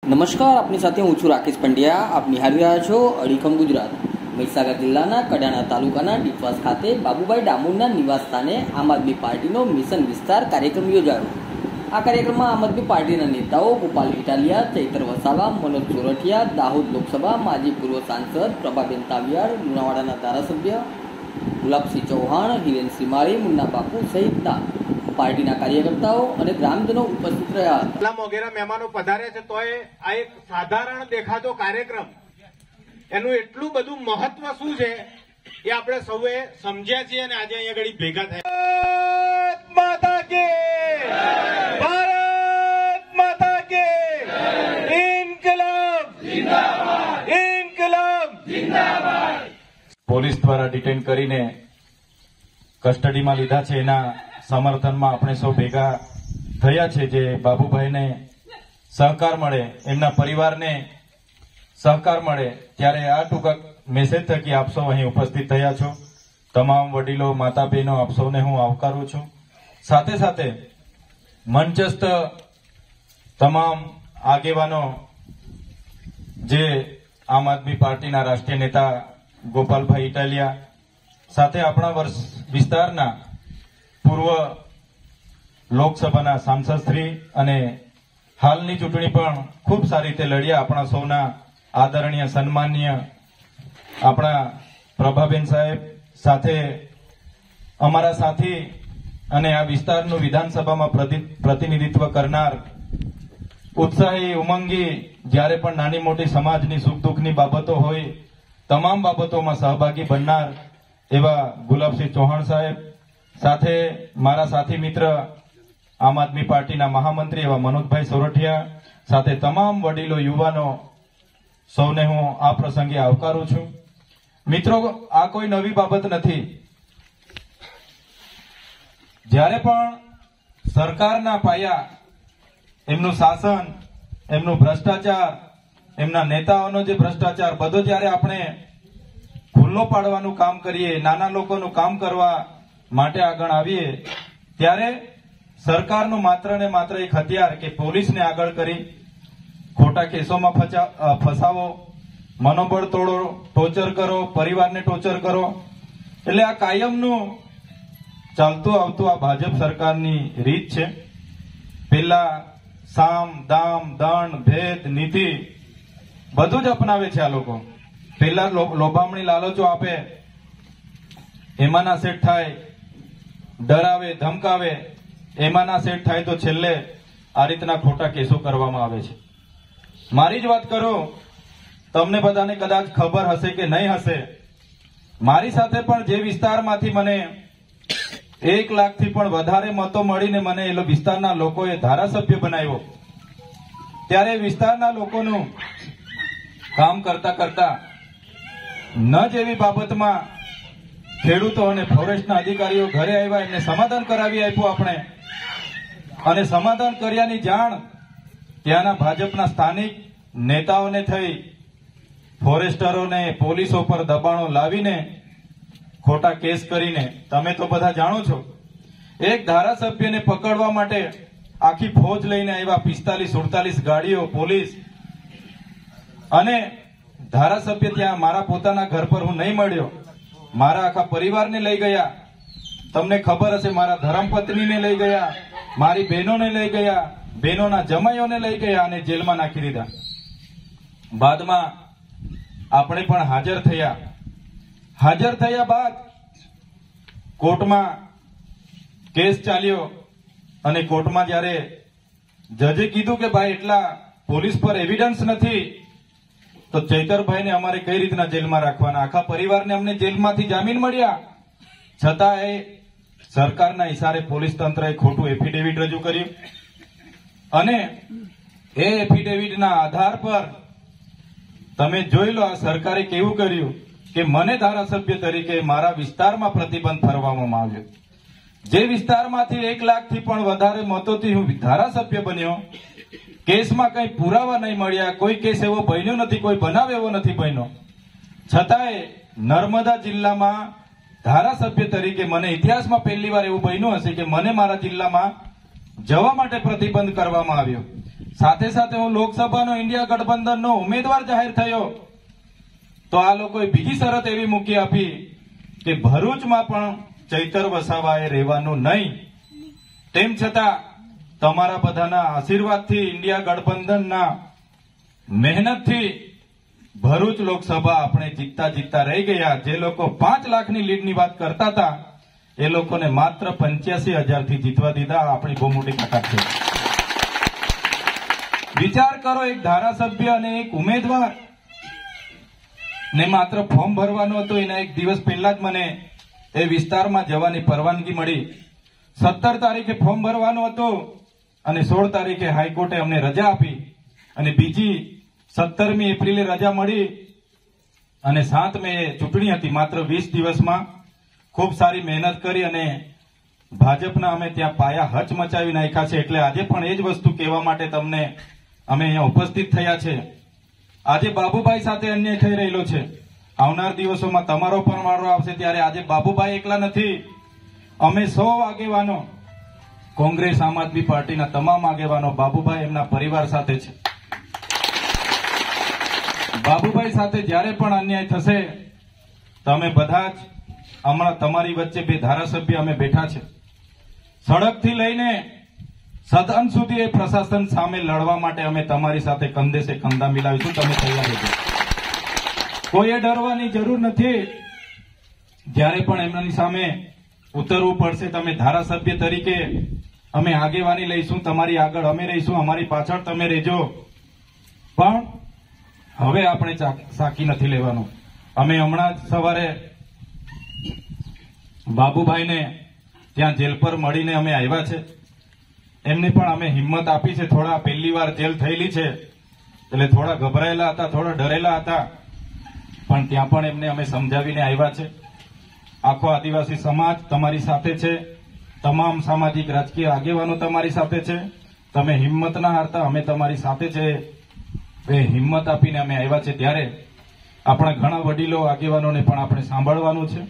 નમસ્કાર, આપની સાથે હું છું રાકેશ પંડ્યા. આપ નિહાળી રહ્યા છો અડીખમ ગુજરાત. મહીસાગર જિલ્લાના કડાણા તાલુકાના ડીટવાસ ખાતે બાબુભાઈ ડામોરના નિવાસ સ્થાને આમ આદમી પાર્ટીનો મિશન વિસ્તાર કાર્યક્રમ યોજાયો. આ કાર્યક્રમમાં આમ આદમી પાર્ટીના નેતાઓ ગોપાલ ઇટાલિયા, ચૈતર વસાવા, મનોજ સોરઠિયા, દાહોદ લોકસભા માજી પૂર્વ સાંસદ પ્રભાબેન તાવિયાડ, લુણાવાડાના ધારાસભ્ય ગુલાબસિંહ ચૌહાણ, હિરેન શ્રીમાળી, મુન્ના બાપુ સહિતના પાર્ટીના કાર્યકર્તાઓ અને ગ્રામજનો ઉપસ્થિત રહ્યા હતા. વગેરે મહેમાનો પધારે છે તોય આ એક સાધારણ દેખાતો કાર્યક્રમ એનું એટલું બધું મહત્વ શું છે એ આપણે સૌએ સમજ્યા છીએ અને આજે અહીંયા ઘડી ભેગા થયા. માતા કે ભારત માતા કે ઇન્કલાબ જિંદાબાદ, ઇન્કલાબ જિંદાબાદ. પોલીસ દ્વારા ડિટેન કરીને કસ્ટડીમાં લીધા છે એના સમર્થનમાં આપણે સૌ ભેગા થયા છે. જે બાબુભાઈને સહકાર મળે, એમના પરિવારને સહકાર મળે, ત્યારે આ ટૂંકા મેસેજ થકી આપ સૌ અહીં ઉપસ્થિત થયા છો. તમામ વડીલો, માતા બહેનો, આપ સૌને હું આવકારું છું. સાથે સાથે મંચસ્થ તમામ આગેવાનો, જે આમ આદમી પાર્ટીના રાષ્ટ્રીય નેતા ગોપાલભાઈ ઇટાલિયા, સાથે આપણા વિસ્તારના પૂર્વ લોકસભાના સાંસદશ્રી અને હાલની ચૂંટણી પણ ખૂબ સારી રીતે લડ્યા આપણા સૌના આદરણીય સન્માનીય આપણા પ્રભાબેન સાહેબ, સાથે અમારા સાથી અને આ વિસ્તારનું વિધાનસભામાં પ્રતિનિધિત્વ કરનાર ઉત્સાહી, ઉમંગી, જ્યારે પણ નાની મોટી સમાજની સુખ દુઃખની બાબતો હોય તમામ બાબતોમાં સહભાગી બનનાર એવા ગુલાબસિંહ ચૌહાણ સાહેબ, સાથે મારા સાથી મિત્ર આમ આદમી પાર્ટીના મહામંત્રી એવા મનોજભાઈ સોરઠિયા, સાથે તમામ વડીલો, યુવાનો, સૌને હું આ પ્રસંગે આવકારું છું. મિત્રો, આ કોઈ નવી બાબત નથી. જ્યારે પણ સરકારના પાયા, એમનું શાસન, એમનું ભ્રષ્ટાચાર, એમના નેતાઓનો જે ભ્રષ્ટાચાર બધો જ્યારે આપણે ખુલ્લો પાડવાનું કામ કરીએ, નાના લોકોનું કામ કરવા માટે આગળ આવીએ, ત્યારે સરકારનું માત્ર ને માત્ર એક હથિયાર કે પોલીસને આગળ કરી ખોટા કેસોમાં ફસાવો, મનોબળ તોડો, ટોર્ચર કરો, પરિવારને ટોર્ચર કરો. એટલે આ કાયમનું ચાલતું આવતું આ ભાજપ સરકારની રીત છે. પેલા સામ, દામ, દંડ, ભેદ, નીતિ બધું જ અપનાવે છે આ લોકો. પેલા લોભામણી લાલચો આપે, એમાંના સેટ થાય, ડરાવે, ધમકાવે, એમાંના સેટ થાય તો છેલ્લે આ રીતના ખોટા કેસો કરવામાં આવે છે. મારી જ વાત કરું, તમને બધાને કદાચ ખબર હશે કે નહીં હશે, મારી સાથે પણ જે વિસ્તારમાંથી મને 1 લાખથી પણ વધારે મતો મળીને મને એ વિસ્તારના લોકોએ ધારાસભ્ય બનાવ્યો, ત્યારે વિસ્તારના લોકોનું કામ કરતા કરતા ન જેવી બાબતમાં ખેડૂતો અને ફોરેસ્ટના અધિકારીઓ ઘરે આવ્યા, એમને સમાધાન કરાવી આપ્યું આપણે, અને સમાધાન કર્યાની જાણ ત્યાંના ભાજપના સ્થાનિક નેતાઓને થઈ. ફોરેસ્ટરોને, પોલીસો પર દબાણો લાવીને, ખોટા કેસ કરીને, તમે તો બધા જાણો છો, એક ધારાસભ્યને પકડવા માટે આખી ફોજ લઈને આવ્યા, 45-47 ગાડીઓ, પોલીસ. અને ધારાસભ્ય ત્યાં મારા પોતાના ઘર પર હું નહીં મળ્યો, મારા આખા પરિવારને લઈ ગયા. તમને ખબર હશે, મારા ધર્મપત્નીને લઈ ગયા, મારી બહેનોને લઈ ગયા, બહેનોના જમાઈઓને લઈ ગયા અને જેલમાં નાખી દીધા. બાદમાં આપણે પણ હાજર થયા. હાજર થયા બાદ કોર્ટમાં કેસ ચાલ્યો, અને કોર્ટમાં જ્યારે જજે કીધું કે ભાઈ એટલા પોલીસ પર એવિડન્સ નથી, તો ચૈતરભાઈને અમારે કઈ રીતના જેલમાં રાખવાના? આખા પરિવારને અમને જેલમાંથી જામીન મળ્યા, છતાં એ સરકારના ઇશારે પોલીસ તંત્રએ ખોટું એફિડેવિટ રજૂ કર્યું, અને એ એફિડેવિટના આધાર પર તમે જોઈ લો આ સરકારે કેવું કર્યું કે મને ધારાસભ્ય તરીકે મારા વિસ્તારમાં પ્રતિબંધ ફરવામાં આવ્યો. જે વિસ્તારમાંથી 1 લાખથી પણ વધારે મતોથી હું ધારાસભ્ય બન્યો, કેસમાં કઈ પુરાવા નહીં મળ્યા, કોઈ કેસ એવો બન્યો નથી, કોઈ બનાવ એવો નથી બન્યો, છતાંય નર્મદા જિલ્લામાં ધારાસભ્ય તરીકે મને ઇતિહાસમાં પહેલી વાર એવું બન્યું હશે કે મને મારા જિલ્લામાં જવા માટે પ્રતિબંધ કરવામાં આવ્યો. સાથે સાથે હું લોકસભાનો ઇન્ડિયા ગઠબંધનનો ઉમેદવાર જાહેર થયો તો આ લોકોએ બીજી શરત એવી મૂકી આપી કે ભરૂચમાં પણ ચૈતર વસાવાએ રહેવાનું નહીં. તેમ છતાં તમારા બધાના આશીર્વાદથી ઇન્ડિયા ગઠબંધનના મહેનતથી ભરૂચ લોકસભા આપણે જીતતા રહી ગયા. જે લોકો 5 લાખની લીડની વાત કરતા હતા એ લોકોને માત્ર 85,000થી જીતવા દીધા. આપણી બહુ મોટી તાકાત છે. વિચાર કરો, એક ધારાસભ્ય અને એક ઉમેદવાર ને માત્ર ફોર્મ ભરવાનું હતું. એના એક દિવસ પહેલા જ મને એ વિસ્તારમાં જવાની પરવાનગી મળી. 17 તારીખે ફોર્મ ભરવાનું હતું અને 16 તારીખે હાઈકોર્ટે અમને રજા આપી અને બીજી 17મી એપ્રિલે રજા મળી અને 7 મે ચૂંટણી હતી. માત્ર 20 દિવસમાં ખૂબ સારી મહેનત કરી અને ભાજપના અમે ત્યાં પાયા હચમચાવી નાખ્યા છે. એટલે આજે પણ એ જ વસ્તુ કહેવા માટે તમને અમે અહીંયા ઉપસ્થિત થયા છે. આજે બાબુભાઈ સાથે અન્યાય થઈ રહેલો છે. આવનાર દિવસોમાં તમારો પણ વારો આવશે ત્યારે આજે બાબુભાઈ એકલા નથી. અમે 100 આગેવાનો, કોંગ્રેસ આમ આદમી પાર્ટીના તમામ આગેવાનો બાબુભાઈ એમના પરિવાર સાથે છે. બાબુભાઈ સાથે જ્યારે પણ અન્યાય થશે તમે બધા જ હમણાં તમારી વચ્ચે 2 ધારાસભ્ય અમે બેઠા છે. સડકથી લઈને સદન સુધી એ પ્રશાસન સામે લડવા માટે અમે તમારી સાથે કંધે સે કંધા મિલાવીશું. તમે તૈયાર રહેજો. કોઈએ ડરવાની જરૂર નથી. જ્યારે પણ એમની સામે ઉતરવું પડશે તમે ધારાસભ્ય તરીકે અમે આગેવાની લઈશું. તમારી આગળ અમે રહીશું, અમારી પાછળ તમે રહેજો. પણ હવે આપણે સાકી નથી લેવાનું. અમે હમણાં જ સવારે બાબુભાઈને ત્યાં જેલ પર મળીને અમે આવ્યા છે. એમને પણ અમે હિંમત આપી છે. થોડા પહેલી વાર જેલ થયેલી છે એટલે થોડા ગભરાયેલા હતા, થોડા ડરેલા હતા, પણ ત્યાં પણ એમને અમે સમજાવીને આવ્યા છે. આખો આદિવાસી સમાજ તમારી સાથે છે. તમામ સામાજિક રાજકીય આગેવાનો તમારી સાથે છે. તમે હિંમત ના હારતા, અમે તમારી સાથે છે. એ હિંમત આપીને અમે આવ્યા છે. ત્યારે આપણા ઘણા વડીલો આગેવાનોને પણ આપણે સાંભળવાનું છે.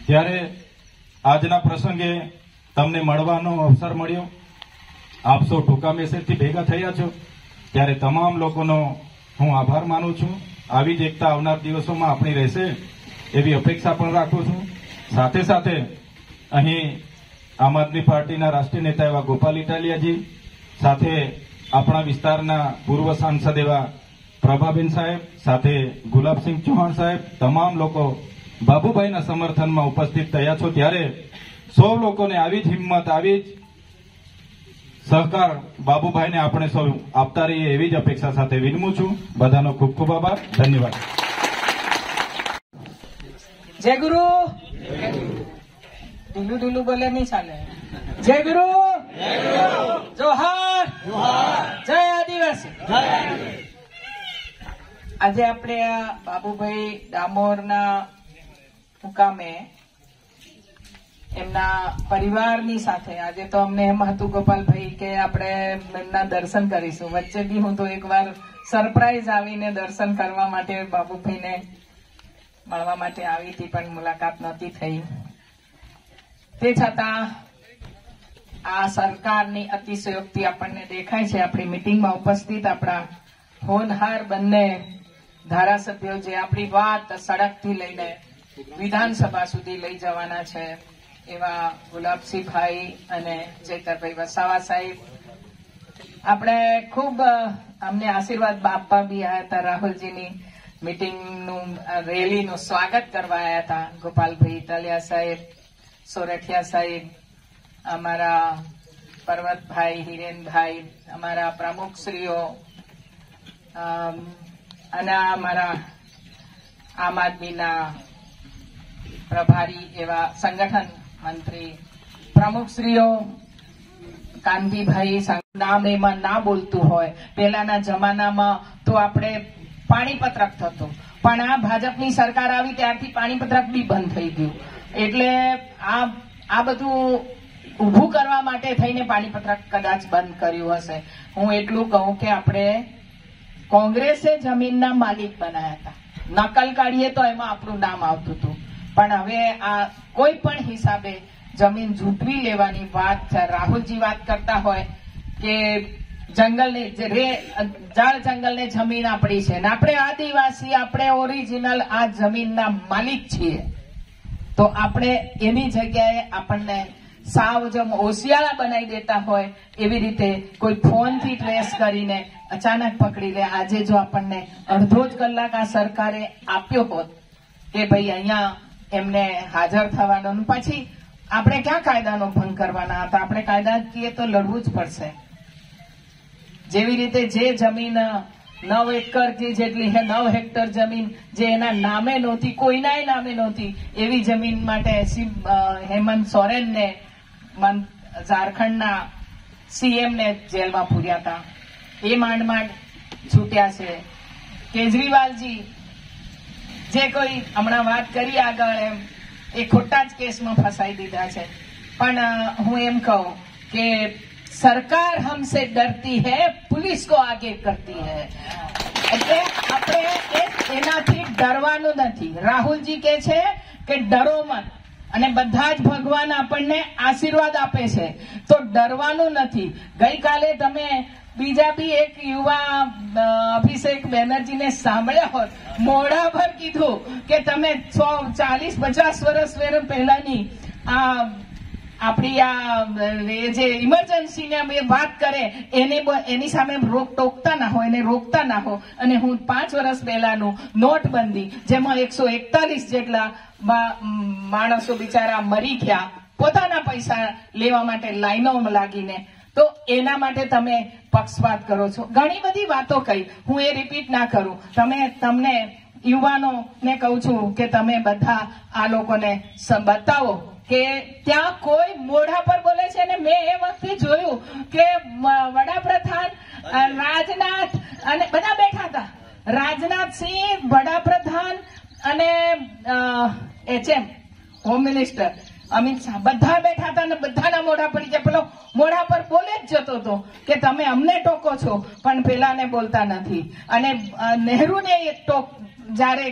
ત્યારે આજના પ્રસંગે તમને મળવાનો અવસર મળ્યો. આપ સૌ ટૂંકા મેસેજથી ભેગા થયા છો ત્યારે તમામ લોકોનો હું આભાર માનું છું. આવી જ એકતા આવનાર દિવસોમાં આપણી રહેશે એવી અપેક્ષા પણ રાખું છું. સાથે સાથે અહીં આમ આદમી પાર્ટીના રાષ્ટ્રીય નેતા એવા ગોપાલ ઇટાલિયાજી, સાથે આપણા વિસ્તારના પૂર્વ સાંસદ એવા પ્રભાબેન સાહેબ, સાથે ગુલાબસિંહ ચૌહાણ સાહેબ, તમામ લોકો બાબુભાઈના સમર્થનમાં ઉપસ્થિત થયા છો. ત્યારે સૌ લોકોને આવી જ હિંમત, આવી જ સહકાર બાબુભાઈને આપણે સૌ આપતા રહીએ એવી જ અપેક્ષા સાથે વિનમું છું. બધાનો ખૂબ ખૂબ આભાર. ધન્યવાદ. જય ગુરુ. ઢીલું બોલે નહીં ચાલે. જય ગુરુ, જોહાર, જય આદિવાસી. આજે આપણે આ બાબુભાઈ ડામોરના મુકામે એમના પરિવારની સાથે આજે તો અમને એમ હતું ગોપાલભાઈ કે આપણે એમના દર્શન કરીશું. વચ્ચે બી હું તો એકવાર સરપ્રાઈઝ આવીને દર્શન કરવા માટે બાબુભાઈને મળવા માટે આવી હતી, પણ મુલાકાત નહોતી થઈ. તે છતાં આ સરકારની અતિશયોક્તિ આપણને દેખાય છે. આપણી મિટિંગમાં ઉપસ્થિત આપણા હોનહાર બંને ધારાસભ્યો જે આપણી વાત સડકથી લઈને વિધાનસભા સુધી લઈ જવાના છે એવા ગુલાબસિંહભાઈ અને ચૈતરભાઈ વસાવા સાહેબ, આપણે ખૂબ અમને આશીર્વાદ આપવા બી આવ્યા હતા. રાહુલજીની મિટિંગનું રેલીનું સ્વાગત કરવા આવ્યા હતા. ગોપાલભાઈ ઇટાલિયા સાહેબ, સોરઠિયા સાહેબ, અમારા પર્વતભાઈ, હિરેનભાઈ, અમારા પ્રમુખશ્રીઓ અને અમારા આમ આદમીના પ્રભારી એવા સંગઠન મંત્રી પ્રમુખશ્રીઓ, કાંતિભાઈ, નામ એમાં ના બોલતું હોય. પહેલાના જમાનામાં તો આપણે પાણીપત્રક થતું, પણ આ ભાજપની સરકાર આવી ત્યારથી પાણીપત્રક બી બંધ થઈ ગયું. એટલે આ બધું ઉભું કરવા માટે થઈને પાણીપત્રક કદાચ બંધ કર્યું હશે. હું એટલું કહું કે આપણે કોંગ્રેસે જમીનના માલિક બનાવ્યા હતા. નકલ કાઢીએ તો એમાં આપણું નામ આવતું હતું, પણ હવે આ કોઈ પણ હિસાબે જમીન ઝૂંટવી લેવાની વાત, રાહુલજી વાત કરતા હોય કે જંગલની જળ જંગલની જમીન આપણી છે ને આપણે આદિવાસી, આપણે ઓરિજિનલ આ જમીનના માલિક છીએ. તો આપણે એની જગ્યાએ આપણને સાવ જેમ ઓશિયાળા બનાવી દેતા હોય એવી રીતે કોઈ ફોનથી ટ્રેસ કરીને અચાનક પકડી લે. આજે જો આપણને અડધો જ કલાક આ સરકારે આપ્યો હોત કે ભાઈ અહીંયા એમને હાજર થવાનો, પછી આપણે ક્યાં કાયદાનો ભંગ કરવાના હતા? આપણે કાયદાકીય તો લડવું જ પડશે. જેવી રીતે જે જમીન 9 એકર કે જેટલી 9 હેક્ટર જમીન જે એના નામે નહોતી, કોઈનાય નામે નહોતી, એવી જમીન માટે હેમંત સોરેનને ઝારખંડના સીએમ ને જેલમાં પૂર્યા હતા. એ માંડ માંડ છૂટ્યા છે. કેજરીવાલજી જે કોઈ હમણાં વાત કરી આગળ એમ એ ખોટા જ કેસમાં ફસાઈ દીધા છે. પણ હું એમ કહું કે સરકાર हमसे डरती है, पुलिस को आगे करती है. એટલે આપણે એનાથી ડરવાનું નથી. રાહુલજી કે છે કે ડરો મત, અને બધા જ ભગવાન આપણને આશીર્વાદ આપે છે તો ડરવાનું નથી. ગઈકાલે તમે બીજા બી એક યુવા અભિષેક બેનર્જીને સાંભળ્યા હોત, મોઢા પર કીધું કે તમે 40-50 વર્ષ પહેલાની આપણી આ જે ઇમરજન્સીની વાત કરે એની સામે ટોકતા ના હો, એને રોકતા ના હો. અને હું 5 વર્ષ પહેલાનું નોટબંધી જેમાં 141 જેટલા માણસો બિચારા મરી ગયા પોતાના પૈસા લેવા માટે લાઈનોમાં લાગીને, તો એના માટે તમે પક્ષપાત કરો છો. ઘણી બધી વાતો કહી, હું એ રિપીટ ના કરું. તમને યુવાનોને કહું છું કે તમે બધા આ લોકોને બતાવો કે ત્યાં કોઈ મોઢા પર બોલે છે. અને મેં એ વખતે જોયું કે વડાપ્રધાન રાજનાથ અને બધા બેઠા હતા. રાજનાથસિંહ, વડાપ્રધાન અને HM home minister Amit Shah બધા બેઠા હતા અને બધાના મોઢા પડી ગયા. પેલો મોઢા પર બોલે જ જતો હતો કે તમે અમને ટોકો છો પણ પેલાને બોલતા નથી. અને નહેરુને જયારે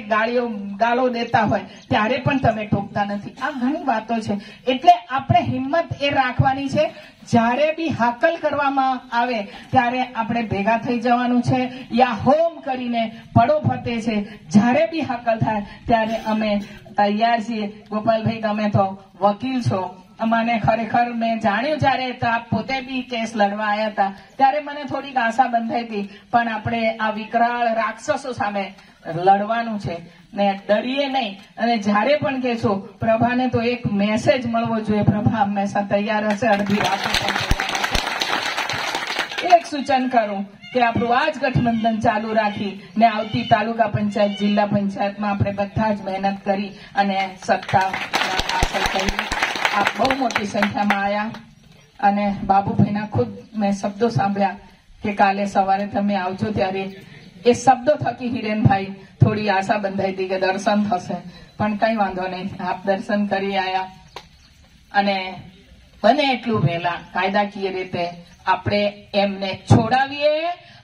ગાળો દેતા હોય ત્યારે પણ તમે ટોકતા નથી. આ ઘણી વાતો છે. એટલે આપણે હિંમત એ રાખવાની છે. જ્યારે બી હાકલ કરવામાં આવે ત્યારે આપણે ભેગા થઈ જવાનું છે. યા હોમ કરીને પડો ફતે છે. જ્યારે બી હાકલ થાય ત્યારે અમે તૈયાર છીએ. ગોપાલભાઈ, તમે તો વકીલ છો, મને ખરેખર મેં જાણ્યું જયારે આપ પોતે બી કેસ લડવા આવ્યા હતા ત્યારે મને થોડીક આશા બંધાઈ હતી. પણ આપણે આ વિકરાળ રાક્ષસો સામે લડવાનું છે ને ડરીએ નહીં. અને જયારે પણ કહેશો પ્રભાને તો એક મેસેજ મળવો જોઈએ. પ્રભા હંમેશા તૈયાર હશે. અડધી રાતે પણ એક સૂચન કરું કે આપણું આ જ ગઠબંધન ચાલુ રાખી ને આવતી તાલુકા પંચાયત, જિલ્લા પંચાયતમાં આપણે બધા જ મહેનત કરી અને સત્તા હાંસલ કરી. આપ બહુ મોટી સંખ્યામાં આવ્યા અને બાબુભાઈના ખુદ મેં શબ્દો સાંભળ્યા કે કાલે સવારે તમે આવજો ત્યારે એ શબ્દો થકી હિરેનભાઈ થોડી આશા બંધાઈ હતી કે દર્શન થશે. પણ કઈ વાંધો નહીં, આપ દર્શન કરી આવ્યા. અને બને એટલું વહેલા કાયદાકીય રીતે આપણે એમને છોડાવીએ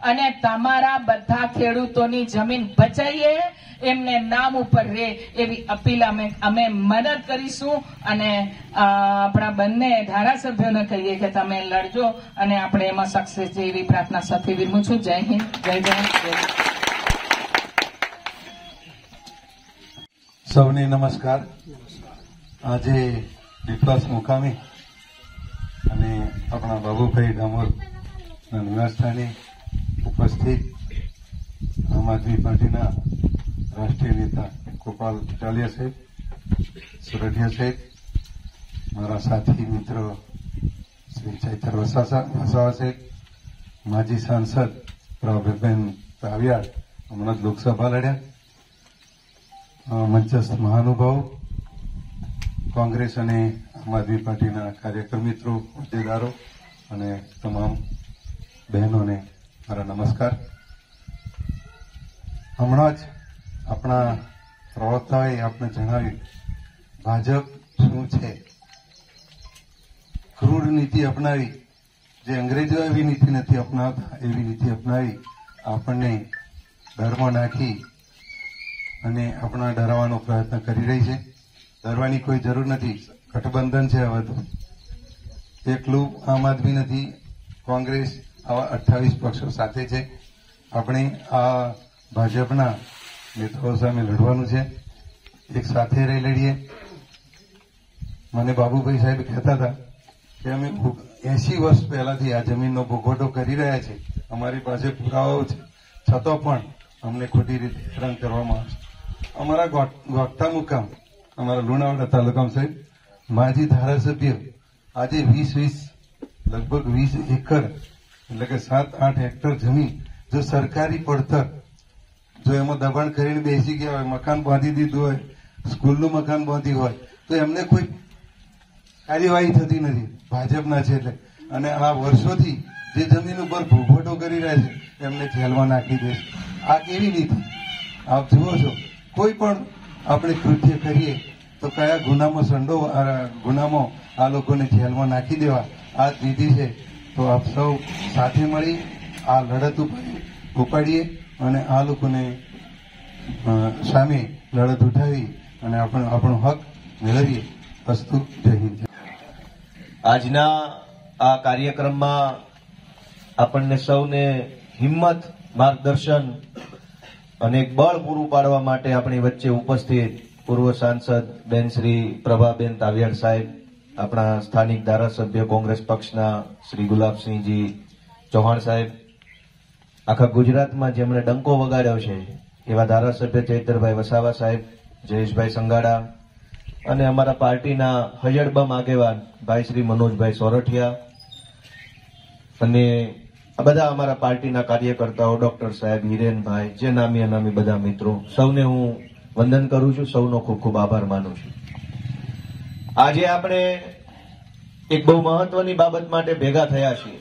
અને તમારા બધા ખેડૂતોની જમીન બચાવીએ, એમને નામ ઉપર રહે એવી અપીલ અમે મદદ કરીશું. અને આપણા બંને ધારાસભ્યોને કહીએ કે તમે લડજો અને આપણે એમાં સક્સેસ છે એવી પ્રાર્થના સાથે વિરમું છું. જય હિન્દ, જય જય. સૌને નમસ્કાર. આજે ડિપ્લોસ મુકામે અને આપણા બાબુભાઈ ડામોરના નિવાસસ્થાને ઉપસ્થિત આમ આદમી પાર્ટીના રાષ્ટ્રીય નેતા ગોપાલ ચાલિયા સાહેબ, સુરઢિયા સાહેબ, મારા સાથી મિત્ર શ્રી ચૈતર વસાવા સાહેબ, માજી સાંસદ પ્રભાબેન તાવિયાડ હમણાં જ લોકસભા લડ્યા, મંચસ્થ મહાનુભાવ, કોંગ્રેસ અને આમ આદમી પાર્ટીના કાર્યકર મિત્રો, હોદ્દેદારો અને તમામ બહેનોને મારા નમસ્કાર. હમણાં જ આપણા પ્રવક્તાએ આપણે જણાવ્યું ભાજપ શું છે. ક્રૂર નીતિ અપનાવી, જે અંગ્રેજો એવી નીતિ નથી અપનાવતા એવી નીતિ અપનાવી આપણને ડરમાં નાખી અને આપણા ડરાવવાનો પ્રયત્ન કરી રહી છે. ડરવાની કોઈ જરૂર નથી. ગઠબંધન છે હવે તો. એકલું આમ આદમી નથી, કોંગ્રેસ આવા 28 પક્ષો સાથે છે. આપણે આ ભાજપના નેતાઓ સામે લડવાનું છે. એક સાથે રહી લડીએ. મને બાબુભાઈ સાહેબ કહેતા હતા કે અમે 80 વર્ષ પહેલાથી આ જમીનનો ભોગવટો કરી રહ્યા છે. અમારી પાસે પુરાવાઓ છે, છતાં પણ અમને ખોટી રીતે હેરાન કરવામાં આવે છે. અમારા ગોગટા મુકામ, અમારા લુણાવાડા તાલુકામાં સાહેબ માજી ધારાસભ્ય આજે 20 લગભગ 20 એકર એટલે કે 7-8 હેક્ટર જમીન જો સરકારી પડતર જો એમાં દબાણ કરીને બેસી ગયા હોય, મકાન બાંધી દીધું હોય, સ્કૂલનું મકાન બાંધ્યું હોય તો એમને કોઈ કાર્યવાહી થતી નથી. ભાજપના છે એટલે. અને આ વર્ષોથી જે જમીન ઉપર ભોગવટો કરી રહ્યા છે એમને જેલમાં નાખી દે. આ કેવી નીતિ? આપ જુઓ છો, કોઈ પણ આપણે કૃત્ય કરીએ તો કયા ગુનામાં આ લોકોને જેલમાં નાખી દેવા આ જ નીતિ છે. તો આપ સૌ સાથે મળી આ લડત ઉપાડીએ અને આ લોકોને સામે લડત ઉઠાવી અને આપણો હક મેળવીએ. અસ્તુ. જય હિન્દ. આજના આ કાર્યક્રમમાં આપણને સૌને હિંમત, માર્ગદર્શન અને એક બળ પૂરું પાડવા માટે આપણી વચ્ચે ઉપસ્થિત પૂર્વ સાંસદ બેન શ્રી પ્રભાબેન તાવિયાડ સાહેબ, આપણા સ્થાનિક ધારાસભ્ય કોંગ્રેસ પક્ષના શ્રી ગુલાબસિંહજી ચૌહાણ સાહેબ, આખા ગુજરાતમાં જેમણે ડંકો વગાડ્યો છે એવા ધારાસભ્ય ચૈતરભાઈ વસાવા સાહેબ, જયેશભાઈ સંગાડા અને અમારા પાર્ટીના હયડબમ આગેવાન ભાઈ શ્રી મનોજભાઈ સોરઠિયા અને આ બધા અમારા પાર્ટીના કાર્યકર્તાઓ, ડોક્ટર સાહેબ, હિરેનભાઈ, જે નામી અનામી બધા મિત્રો, સૌને હું વંદન કરું છું. સૌનો ખૂબ ખૂબ આભાર માનું છું. આજે આપણે એક બહુ મહત્વની બાબત માટે ભેગા થયા છીએ.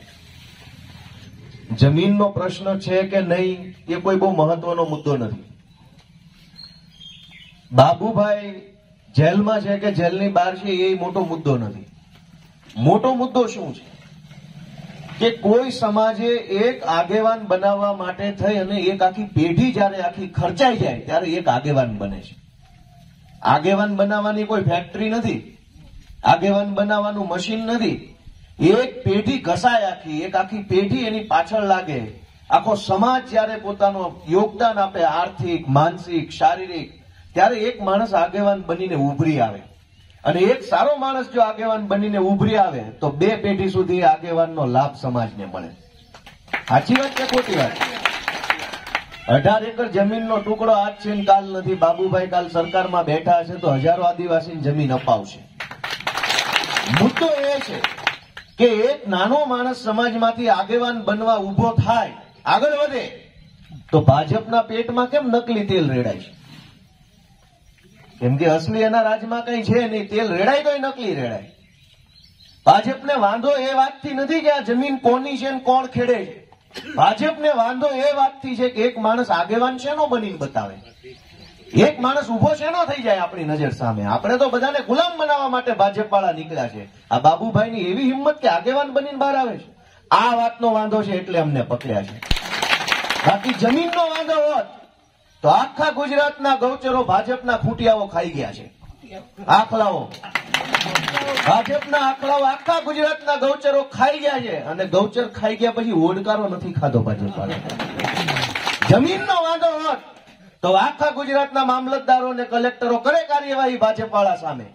જમીનનો પ્રશ્ન છે કે નહીં એ કોઈ બહુ મહત્વનો મુદ્દો નથી. બાબુભાઈ જેલમાં છે કે જેલની બહાર છે એ મોટો મુદ્દો નથી. મોટો મુદ્દો શું છે કે કોઈ સમાજે એક આગેવાન બનાવવા માટે થઈ અને એક આખી પેઢી જયારે આખી ખર્ચાઈ જાય ત્યારે એક આગેવાન બને છે. આગેવાન બનાવવાની કોઈ ફેક્ટરી નથી, આગેવાન બનાવવાનું મશીન નથી. એક પેઢી ઘસાય આખી, એક આખી પેઢી એની પાછળ લાગે. આખો સમાજ જયારે પોતાનું યોગદાન આપે, આર્થિક, માનસિક, શારીરિક, ત્યારે એક માણસ આગેવાન બનીને ઉભરી આવે. અને એક સારો માણસ જો આગેવાન બનીને ઉભરી આવે તો 2 પેઢી સુધી આગેવાનનો લાભ સમાજને મળે. સાચી વાત કે ખોટી વાત? 18 એકર જમીનનો ટુકડો આજ છે ને કાલ નથી. બાબુભાઈ કાલ સરકારમાં બેઠા હશે તો હજારો આદિવાસીની જમીન અપાવશે. મુદ્દો એ છે કે એક નાનો માણસ સમાજમાંથી આગેવાન બનવા ઉભો થાય, આગળ વધે, તો ભાજપના પેટમાં કેમ નકલી તેલ રેડાય છે? કેમ કે અસલી એના રાજમાં કઈ છે નહીં. તેલ રેડાય તો નકલી રેડાય. ભાજપને વાંધો એ વાતથી નથી કે આ જમીન કોની છે ને કોણ ખેડે છે. ભાજપને વાંધો એ વાતથી છે કે એક માણસ આગેવાન શેનો બનીને બતાવે, એક માણસ ઉભો શેનો થઈ જાય આપણી નજર સામે. આપણે તો બધાને ગુલામ બનાવવા માટે ભાજપ વાળા નીકળ્યા છે. આ બાબુભાઈની એવી હિંમત કે આગેવાન બનીને બહાર આવે છે. આ વાતનો વાંધો છે એટલે અમને પકડ્યા છે. બાકી જમીનનો વાંધો હોત તો આખા ગુજરાતના ગૌચરો ભાજપના ખૂંટિયાઓ ખાઈ ગયા છે. આખલાઓ, ભાજપના આખલાઓ આખા ગુજરાતના ગૌચરો ખાઈ ગયા છે. અને ગૌચર ખાઈ ગયા પછી ઓડકારો નથી ખાધો ભાજપ વાળા. જમીનનો વાંધો હોત તો આખા ગુજરાતના મામલતદારો અને કલેક્ટરો કરે કાર્યવાહી ભાજપ વાળા સામે.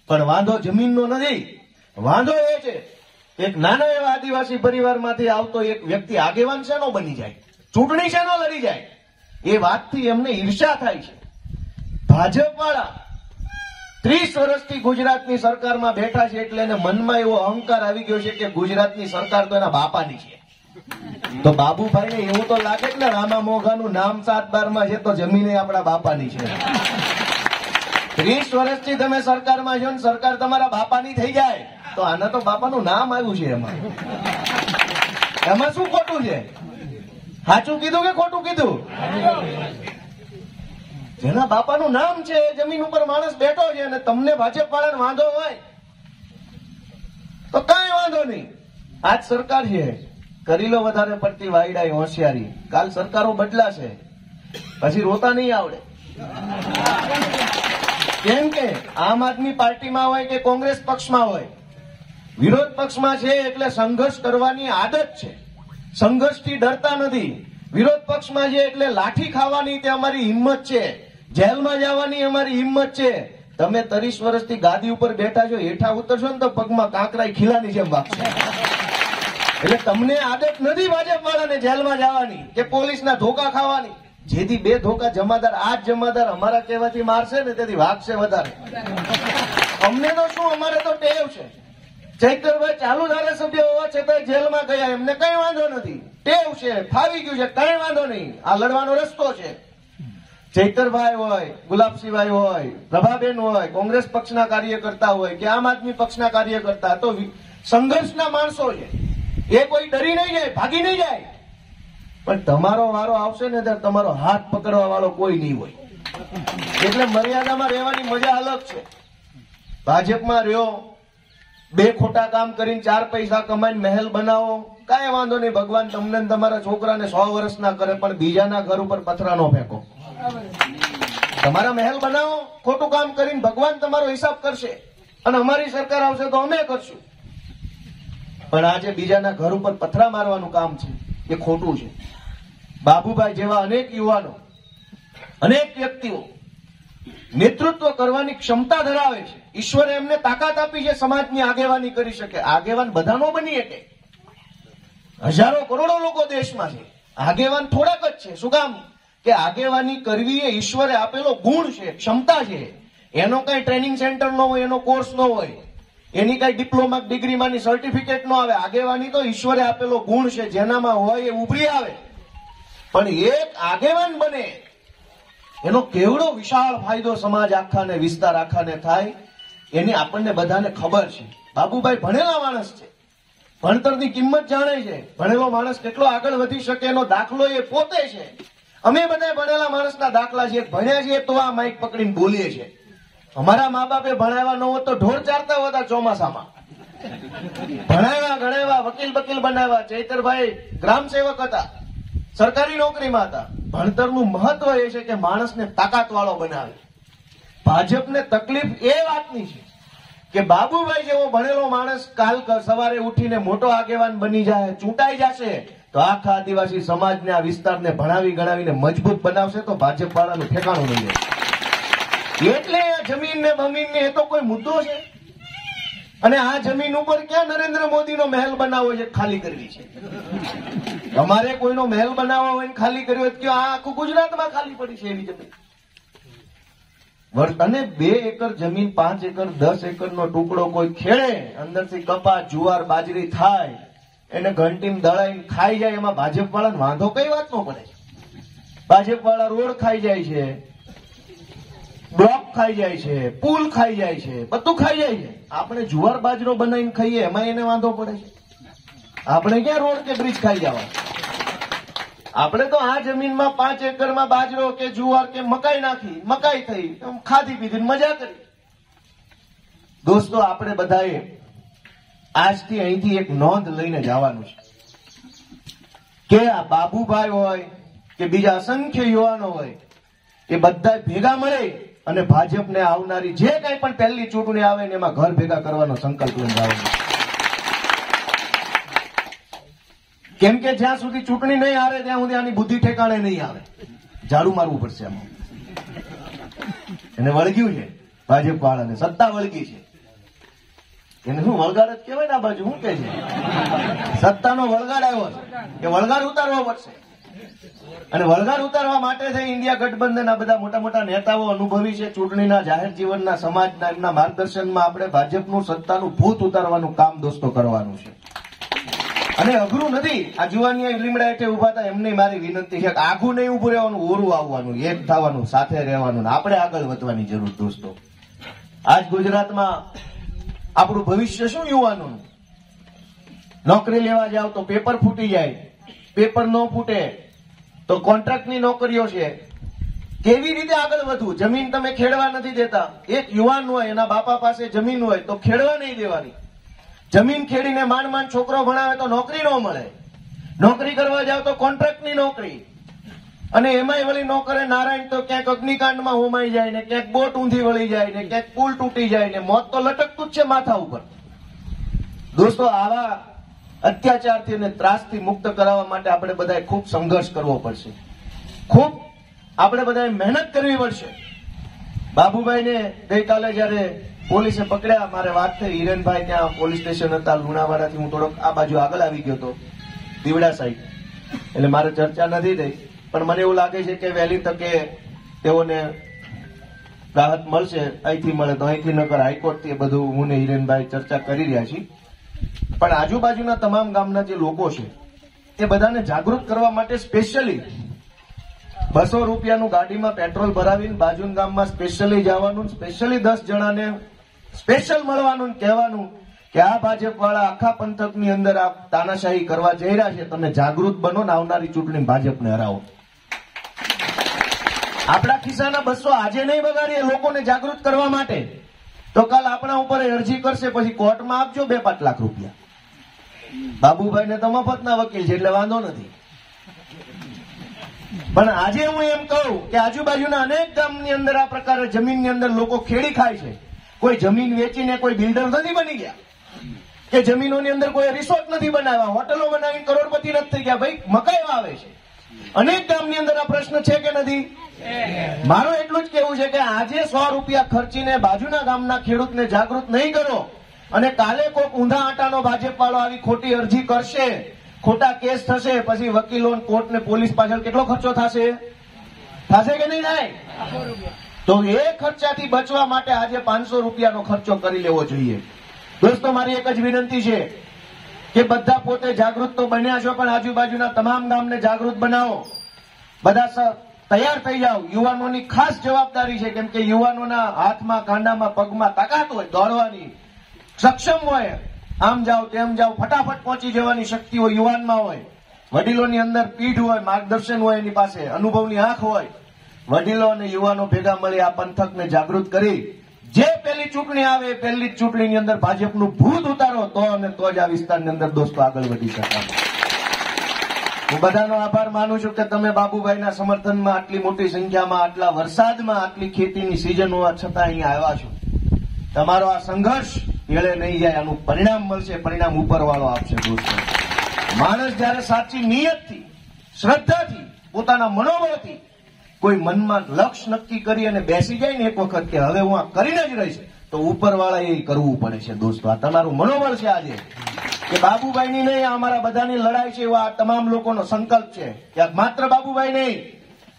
પણ વાંધો જમીનનો નથી. વાંધો એ છે એક નાનો એવા આદિવાસી પરિવારમાંથી આવતો એક વ્યક્તિ આગેવાન શેનો બની જાય, ચૂંટણી શેનો લડી જાય, એ વાતથી એમને ઈર્ષા થાય છે. ભાજપ વાળા 30 વર્ષથી ગુજરાતની સરકારમાં બેઠા છે એટલે એને મનમાં એવો અહંકાર આવી ગયો છે કે ગુજરાતની સરકાર તો એના બાપાની છે. તો બાબુભાઈને એવું તો લાગે ને રામા મોઘાનું નામ 7/12 છે તો જમીને આપણા બાપાની છે. 30 વર્ષથી તમે સરકારમાં છો ને સરકાર તમારા બાપાની થઈ જાય તો આના તો બાપાનું નામ આવ્યું છે. એમાં શું ખોટું છે? સાચું કીધું કે ખોટું કીધું? જેના બાપાનું નામ છે એ જમીન ઉપર માણસ બેઠો છે અને તમને ભાજપ વાળાને વાંધો હોય તો કઈ વાંધો નહીં. આજ સરકાર છે, કરી લો વધારે પડતી વાયડાઈ હોશિયારી. કાલ સરકારો બદલાશે પછી રોતા નહીં આવડે. કેમ કે આમ આદમી પાર્ટીમાં હોય કે કોંગ્રેસ પક્ષમાં હોય, વિરોધ પક્ષમાં છે એટલે સંઘર્ષ કરવાની આદત છે. સંઘર્ષથી ડરતા નથી. વિરોધ પક્ષમાં છે એટલે લાઠી ખાવાની તે અમારી હિંમત છે, જેલમાં જવાની અમારી હિંમત છે. તમે 30 વર્ષથી ગાદી ઉપર બેઠા છો, હેઠા ઉતરશો ને તો પગમાં કાંકરાઈ ખીલાની જેમ વાગશે. એટલે તમને આદત નથી ભાજપ વાળાને જેલમાં જવાની કે પોલીસના ધોકા ખાવાની. જેથી 2 ધોકા જમાદાર, આ જ જમાદાર અમારા કહેવાથી મારશે ને તેથી વાગશે વધારે. અમને તો શું, અમારે તો ટેવ છે. ચૈતરભાઈ ચાલુ ધારાસભ્ય હોવા છતાં જેલમાં ગયા, એમને કઈ વાંધો નથી, ટેવ છે, ફાવી ગયું છે, કઈ વાંધો નહીં. આ લડવાનો રસ્તો છે. ચૈતરભાઈ હોય, ગુલાબસિંહભાઈ હોય, પ્રભાબેન હોય, કોંગ્રેસ પક્ષના કાર્યકર્તા હોય કે આમ આદમી પક્ષના કાર્યકર્તા, તો સંઘર્ષના માણસો છે. એ કોઈ ડરી નહીં જાય, ભાગી નહીં જાય. પણ તમારો વારો આવશે ને ત્યારે તમારો હાથ પકડવા વાળો કોઈ નહીં હોય. એટલે મર્યાદામાં રહેવાની મજા અલગ છે. ભાજપમાં રહ્યો, 2 ખોટા કામ કરીને 4 પૈસા કમાઈને મહેલ બનાવો, કાંઈ વાંધો નહીં. ભગવાન તમને તમારા છોકરાને 100 વર્ષના કરે, પણ બીજાના ઘર ઉપર પથરા નો ફેંકો. તમારા મહેલ બનાવો, ખોટું કામ કરીને ભગવાન તમારો હિસાબ કરશે, અને અમારી સરકાર આવશે તો અમે કરશું. પણ આજે બીજાના ઘર ઉપર પથરા મારવાનું કામ છે, એ ખોટું છે. બાબુભાઈ જેવા અનેક યુવાનો, અનેક વ્યક્તિઓ નેતૃત્વ કરવાની ક્ષમતા ધરાવે છે. ઈશ્વરે એમને તાકાત આપી છે, સમાજની આગેવાની કરી શકે. આગેવાન બધા નો બની શકે. હજારો કરોડો લોકો દેશમાં છે, આગેવાન થોડાક જ છે. શું કામ? કે આગેવાની કરવી એ ઈશ્વરે આપેલો ગુણ છે, ક્ષમતા છે. એનો કઈ ટ્રેનિંગ સેન્ટર નો હોય, એનો કોર્સ નો હોય, એની કઈ ડિપ્લોમા ડિગ્રીમાંની સર્ટિફિકેટ નો આવે. આગેવાની તો ઈશ્વરે આપેલો ગુણ છે, જેનામાં હોય એ ઉભરી આવે. પણ એક આગેવાન બને એનો કેવડો વિશાળ ફાયદો સમાજ આખાને, વિસ્તાર આખાને થાય, એની આપણને બધાને ખબર છે. બાબુભાઈ ભણેલા માણસ છે, ભણતરની કિંમત જાણે છે. ભણેલો માણસ કેટલો આગળ વધી શકે એનો દાખલો એ પોતે છે. અમે બધા ભણેલા માણસના દાખલા છીએ. ભણ્યા છીએ તો આ માઇક પકડીને બોલીએ છીએ. અમારા મા બાપે ભણાવ્યા ન હોત તો ઢોર ચારતા હતા ચોમાસામાં. ભણાવ્યા, ગણાવ્યા, વકીલ બકીલ બનાવ્યા. ચૈતરભાઈ ગ્રામ સેવક હતા, સરકારી નોકરીમાં હતા. ભણતરનું મહત્વ એ છે કે માણસને તાકાત વાળો બનાવે. ભાજપને તકલીફ એ વાતની છે કે બાબુભાઈ જેવો ભણેલો માણસ કાલ સવારે ઉઠીને મોટો આગેવાન બની જાય, ચૂંટાઈ જશે, તો આખા આદિવાસી સમાજને, આ વિસ્તારને ભણાવી ગણાવીને મજબૂત બનાવશે, તો ભાજપ વાળાનું ઠેકાણું નહીં જાય. એટલે જમીન ને બમીન ને એ તો કોઈ મુદ્દો છે. અને આ જમીન ઉપર ક્યાં નરેન્દ્ર મોદીનો મહેલ બનાવવો છે, ખાલી કરવી છે. તમારે કોઈનો મહેલ બનાવવો હોય ને ખાલી કર્યો હોય, આ આખું ગુજરાતમાં ખાલી પડી છે એવી જમીન. અને 2 એકર જમીન, 5 એકર, 10 એકરનો ટુકડો કોઈ ખેડે, અંદરથી કપાસ, જુવાર, બાજરી થાય, એને ઘંટીમાં દળાઈને ખાઈ જાય, એમાં ભાજપ વાળાને વાંધો કઈ વાતનો પડે છે? ભાજપ વાળા રોડ ખાઈ જાય છે, બ્લોક ખાઈ જાય છે, પુલ ખાઈ જાય છે, બધું ખાઈ જાય છે. આપણે જુવાર બાજરો બનાવીને ખાઈએ, એમાં એને વાંધો પડે છે? આપણે ક્યાં રોડ કે બ્રિજ ખાઈ જવા? આપણે તો આ જમીનમાં 5 એકરમાં બાજરો કે જુવાર કે મકાઈ નાખી, મકાઈ થઈ, ખાધી પીધી મજા કરી. દોસ્તો, આપણે બધાએ આજથી અહીંથી એક નોંધ લઈને જવાનું છે કે આ બાબુભાઈ હોય કે બીજા અસંખ્ય યુવાનો હોય, એ બધા ભેગા મળે અને ભાજપને આવનારી જે કઈ પણ પહેલી ચૂંટણી આવે ને એમાં ઘર ભેગા કરવાનો સંકલ્પ લઈને જવાનો. કેમ કે જ્યાં સુધી ચૂંટણી નહીં હારે ત્યાં સુધી આની બુદ્ધિ ઠેકાણે નહીં આવે. ઝાડુ મારવું પડશે આમાં. એને વળગ્યું છે ભાજપ વાળાને, સત્તા વળગી છે. એને શું વળગાડ જ કહેવાય ને આ બાજુ? શું કે છે? સત્તાનો વળગાડ આવ્યો છે, કે વળગાડ ઉતારવો પડશે. અને વળગાડ ઉતારવા માટે થઈ ઇન્ડિયા ગઠબંધન, આ બધા મોટા મોટા નેતાઓ અનુભવી છે. ચૂંટણીના, જાહેર જીવનના, સમાજના, એમના માર્ગદર્શનમાં આપણે ભાજપનું સત્તાનું ભૂત ઉતારવાનું કામ દોસ્તો કરવાનું છે. અને અઘરું નથી. આ જુવાની લીમડા હેઠે ઉભા હતા, એમને મારી વિનંતી છે કે આઘું નહીં ઉભું રહેવાનું, ઓરું આવવાનું, એક થવાનું, સાથે રહેવાનું, આપણે આગળ વધવાની જરૂર દોસ્તો. આજ ગુજરાતમાં આપણું ભવિષ્ય શું? યુવાનોનું. નોકરી લેવા જાવ તો પેપર ફૂટી જાય, પેપર ન ફૂટે તો કોન્ટ્રાક્ટની નોકરીઓ છે. કેવી રીતે આગળ વધવું? જમીન તમે ખેડવા નથી દેતા. એક યુવાન હોય, એના બાપા પાસે જમીન હોય તો ખેડવા નહીં દેવાની. જમીન ખેડીને માંડ માંડ છોકરો ભણાવે તો નોકરી ન મળે. નોકરી કરવા જાવ તો કોન્ટ્રાક્ટની નોકરી, અને એમાંય વળી નોકરે નારાયણ તો ક્યાંક અગ્નિકાંડમાં હોમાઈ જાય ને, ક્યાંક બોટ ઊંધી વળી જાય ને, ક્યાંક પુલ તૂટી જાય ને, મોત તો લટકતું જ છે માથા ઉપર. દોસ્તો, આવા અત્યાચારથી અને ત્રાસથી મુક્ત કરાવવા માટે આપણે બધાએ ખૂબ સંઘર્ષ કરવો પડશે, ખૂબ આપણે બધાએ મહેનત કરવી પડશે. બાબુભાઈને ગઈકાલે જયારે પોલીસે પકડ્યા, મારે વાત થઈ, હિરેનભાઈ ત્યાં પોલીસ સ્ટેશન હતા લુણાવાડાથી, હું થોડોક આ બાજુ આગળ આવી ગયો હતો દીવડા સાઈડ, એટલે મારે ચર્ચા નથી થઈ, પણ મને એવું લાગે છે કે વહેલી તકે તેઓને રાહત મળશે. અહીંથી મળે તો અહીંથી, નકર હાઈકોર્ટથી, એ બધું હું ને હિરેનભાઈ ચર્ચા કરી રહ્યા છીએ. પણ આજુબાજુના તમામ ગામના જે લોકો છે એ બધાને જાગૃત કરવા માટે સ્પેશિયલી 200 રૂપિયાનું ગાડીમાં પેટ્રોલ ભરાવીને બાજુના ગામમાં સ્પેશિયલી જવાનું, સ્પેશિયલી 10 જણાને સ્પેશિયલ મળવાનું, કહેવાનું કે આ ભાજપ વાળા આખા પંથકની અંદર આ તાનાશાહી કરવા જઈ રહ્યા છે, તમે જાગૃત બનો ને આવનારી ચૂંટણી ભાજપને હરાવો. આપણા ખિસ્સાના 200 આજે નહીં બગાડીએ લોકોને જાગૃત કરવા માટે, તો કાલ આપણા ઉપર અરજી કરશે, પછી કોર્ટમાં આપજો 2-5 લાખ રૂપિયા. બાબુભાઈને તો મફતના વકીલ છે એટલે વાંધો નથી. પણ આજે હું એમ કહું કે આજુબાજુના અનેક ગામની અંદર આ પ્રકારે જમીનની અંદર લોકો ખેડી ખાય છે. કોઈ જમીન વેચીને કોઈ બિલ્ડર નથી બની ગયા, કે જમીનોની અંદર કોઈ રિસોર્ટ નથી બનાવ્યા, હોટલો બનાવીને કરોડપતિ નથી થઈ ગયા. ભાઈ મકાઈ વાવે છે. અનેક ગામની અંદર આ પ્રશ્ન છે કે નથી? મારું એટલું જ કેવું છે કે આજે 100 રૂપિયા ખર્ચીને બાજુના ગામના ખેડૂતને જાગૃત નહીં કરો અને કાલે કોઈક ઊંધા આટાનો ભાજપ વાળો આવી ખોટી અરજી કરશે, ખોટા કેસ થશે, પછી વકીલો, કોર્ટ ને પોલીસ પાછળ કેટલો ખર્ચો થશે કે નહીં થાય? તો એ ખર્ચાથી બચવા માટે આજે 500 રૂપિયાનો ખર્ચો કરી લેવો જોઈએ. દોસ્તો, મારી એક જ વિનંતી છે કે બધા પોતે જાગૃત તો બન્યા છો, પણ આજુબાજુના તમામ ગામને જાગૃત બનાવો. બધા તૈયાર થઈ જાઓ. યુવાનોની ખાસ જવાબદારી છે, કેમ કે યુવાનોના હાથમાં, કાંડામાં, પગમાં તાકાત હોય, દોડવાની સક્ષમ હોય, આમ જાઓ તેમ જાઓ, ફટાફટ પહોંચી જવાની શક્તિ હોય યુવાનમાં હોય. વડીલોની અંદર પીઠ હોય, માર્ગદર્શન હોય, એની પાસે અનુભવની આંખ હોય. વડીલો અને યુવાનો ભેગા મળી આ પંથકને જાગૃત કરી જે પહેલી ચૂંટણી આવે પહેલી જ ચૂંટણીની અંદર ભાજપનું ભૂત ઉતારો, તો અને તો જ આ વિસ્તારની અંદર દોસ્તો આગળ વધી શકાય. હું બધાનો આભાર માનું છું કે તમે બાબુભાઈના સમર્થનમાં આટલી મોટી સંખ્યામાં, આટલા વરસાદમાં, આટલી ખેતીની સિઝન હોવા છતાં અહીંયા આવ્યા છો. તમારો આ સંઘર્ષ એળે નહીં જાય, આનું પરિણામ મળશે, પરિણામ ઉપરવાળો આપશે. દોસ્તો, માણસ જયારે સાચી નિયતથી, શ્રદ્ધાથી, પોતાના મનોબળથી કોઈ મનમાં લક્ષ્ય નક્કી કરી અને બેસી જાય ને એક વખત કે હવે હું આ કરીને જ રહીશ, તો ઉપરવાળા એ કરવું પડે છે. દોસ્તો, આ તમારું મનોબળ છે આજે, કે બાબુભાઈની નહીં, અમારા બધાની લડાઈ છે, એવા તમામ લોકોનો સંકલ્પ છે કે માત્ર બાબુભાઈ નહીં,